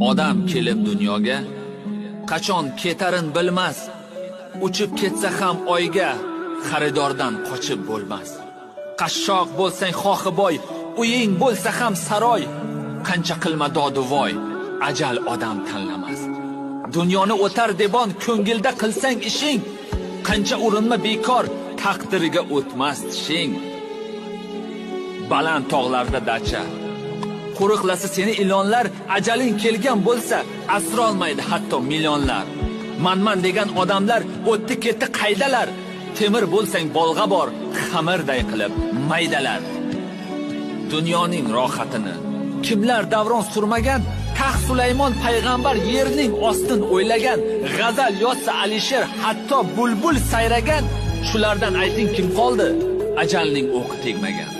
Odam kelib dunyoga qachon ketarin bilmas. Uchib ketsa ham oyga xaridordan qochib bo'lmas. Qashshoq bo'lsang xohi boy, uying bo'lsa ham saroy. Qancha qilma doduvoy, ajal odam tanlamas. Dunyoni o'tar debon ko'ngilda qilsang ishing, qancha urinma bekor, taqdiriga o'tmas tishing. Baland tog'larda dacha, qo'riqlasa seni ilonlar, ajaling kelgan bo'lsa asrolmaydi hatto millionlar. Manman degan odamlar o'tdi ketdi qaydalar? Temir bo'lsang bolg'a bor, xamirday qilib maydalar. Dunyoning rohatini kimlar davron surmagan? Taxt Sulaymon payg'ambar yerning ostin o'ylagan. G'azal yozsa Alisher, hatto bulbul sayragan. Shulardan ayting kim qoldi? Ajalning o'qi tegmagan.